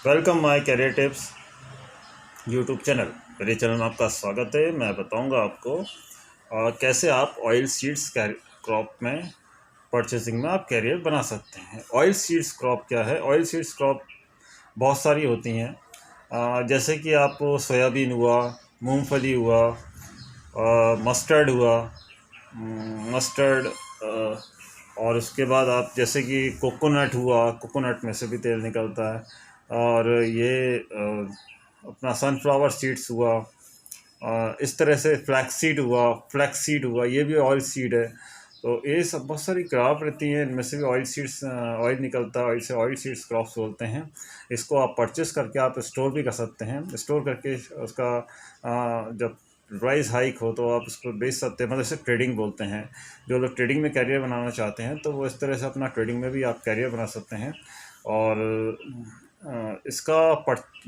Welcome my career tips YouTube channel. मेरे channel में आपका स्वागत है। मैं बताऊंगा आपको कैसे आप ऑयल सीड्स क्रॉप में परचेसिंग में आप कैरियर बना सकते हैं। ऑयल सीड्स क्रॉप क्या है? ऑयल सीड्स क्रॉप बहुत सारी होती हैं। जैसे कि आप सोयाबीन हुआ, मूंगफली हुआ, मस्टर्ड हुआ, मस्टर्ड, और उसके बाद आप जैसे कि कोकोनट हुआ, कोकोनट में से भी तेल निकलता है। और ये अपना सनफ्लावर सीड्स हुआ, इस तरह से फ्लैक्स सीड हुआ, ये भी ऑयल सीड है। तो ये सब बहुत सारी क्रॉप रहती हैं, इनमें से भी ऑयल सीड्स ऑयल निकलता है, इसे ऑयल सीड्स क्रॉप्स बोलते हैं। इसको आप परचेस करके आप स्टोर भी कर सकते हैं। स्टोर करके उसका जब प्राइस हाइक हो तो आप उसको बेच सकते हैं, मतलब इसे ट्रेडिंग बोलते हैं। जो लोग ट्रेडिंग में कैरियर बनाना चाहते हैं तो वो इस तरह से अपना ट्रेडिंग में भी आप कैरियर बना सकते हैं। और इसका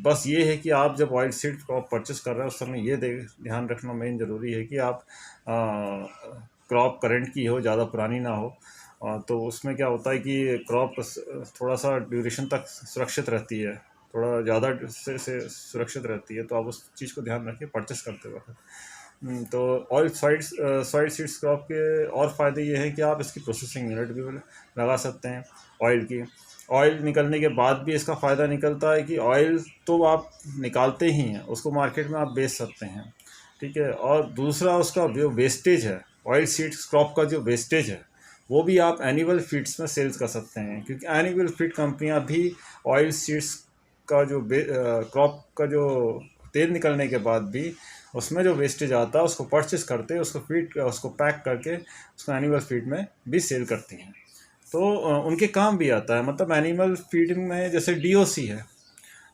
बस ये है कि आप जब ऑयल सीड को परचेस कर रहे हैं उस समय ये ध्यान रखना मेन ज़रूरी है कि आप क्रॉप करंट की हो, ज़्यादा पुरानी ना हो। तो उसमें क्या होता है कि क्रॉप थोड़ा सा ड्यूरेशन तक सुरक्षित रहती है, थोड़ा ज़्यादा से सुरक्षित रहती है। तो आप उस चीज़ को ध्यान रखिए परचेस करते वक्त। तो ऑयल सॉइड सीड्स क्रॉप के और फ़ायदे ये हैं कि आप इसकी प्रोसेसिंग यूनिट भी लगा सकते हैं ऑयल की। ऑयल निकलने के बाद भी इसका फ़ायदा निकलता है कि ऑयल तो आप निकालते ही हैं, उसको मार्केट में आप बेच सकते हैं, ठीक है। और दूसरा उसका जो वेस्टेज है, ऑयल सीड्स क्रॉप का जो वेस्टेज है, वो भी आप एनिमल फीड्स में सेल्स कर सकते हैं, क्योंकि एनिमल फीड कंपनियां भी ऑयल सीड्स का जो क्रॉप का जो तेल निकलने के बाद भी उसमें जो वेस्टेज आता है उसको परचेस करते हैं, उसको पैक करके उसको एनिमल फीड में भी सेल करती हैं। तो उनके काम भी आता है। मतलब एनिमल फीडिंग में जैसे डीओसी है,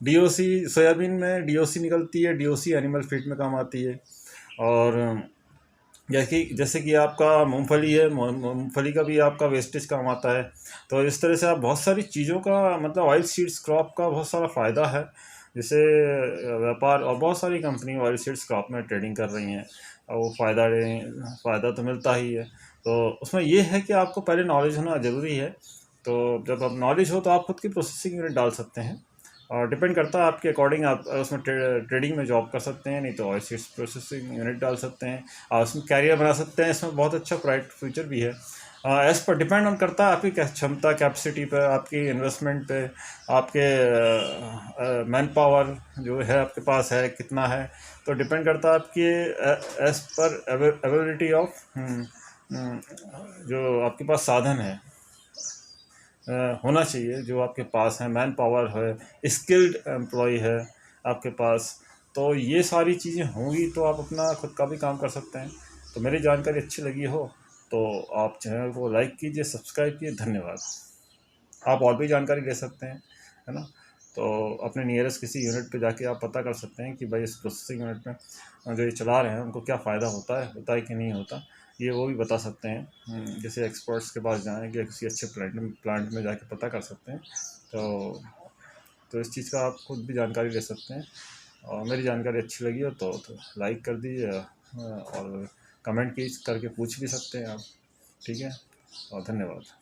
डीओसी सोयाबीन में डीओसी निकलती है, डीओसी एनिमल फीड में काम आती है। और जैसे कि आपका मूंगफली है, मूंगफली का भी आपका वेस्टेज काम आता है। तो इस तरह से आप बहुत सारी चीज़ों का, मतलब ऑयल सीड्स क्रॉप का बहुत सारा फ़ायदा है। जैसे व्यापार और बहुत सारी कंपनी ऑयल सीड्स क्रॉप में ट्रेडिंग कर रही हैं और वो फ़ायदा तो मिलता ही है। तो उसमें ये है कि आपको पहले नॉलेज होना ज़रूरी है। तो जब आप नॉलेज हो तो आप खुद की प्रोसेसिंग यूनिट डाल सकते हैं, और डिपेंड करता है आपके अकॉर्डिंग। आप उसमें ट्रेडिंग में जॉब कर सकते हैं, नहीं तो ऑयल सीड्स प्रोसेसिंग यूनिट डाल सकते हैं और उसमें कैरियर बना सकते हैं। इसमें बहुत अच्छा ब्राइट फ्यूचर भी है। एज पर डिपेंड ऑन करता है आपकी क्षमता, कैपेसिटी पर, आपकी इन्वेस्टमेंट पे, आपके मैन पावर जो है आपके पास है कितना है। तो डिपेंड करता है आपकी एज पर अवेलेबिलिटी ऑफ जो आपके पास साधन है होना चाहिए, जो आपके पास है, मैन पावर है, स्किल्ड एम्प्लॉय है आपके पास। तो ये सारी चीज़ें होंगी तो आप अपना खुद का भी काम कर सकते हैं। तो मेरी जानकारी अच्छी लगी हो तो आप चैनल को लाइक कीजिए, सब्सक्राइब कीजिए। धन्यवाद। आप और भी जानकारी ले सकते हैं, है ना। तो अपने नियरेस्ट किसी यूनिट पे जाके आप पता कर सकते हैं कि भाई इस प्रोसेसिंग यूनिट में जो ये चला रहे हैं उनको क्या फ़ायदा होता है कि नहीं होता, ये वो भी बता सकते हैं। जैसे एक्सपर्ट्स के पास जाएँ या किसी अच्छे प्लांट में जाके पता कर सकते हैं। तो इस चीज़ का आप खुद भी जानकारी ले सकते हैं। और मेरी जानकारी अच्छी लगी हो तो लाइक कर दीजिए, और कमेंट करके पूछ भी सकते हैं आप, ठीक है। और धन्यवाद।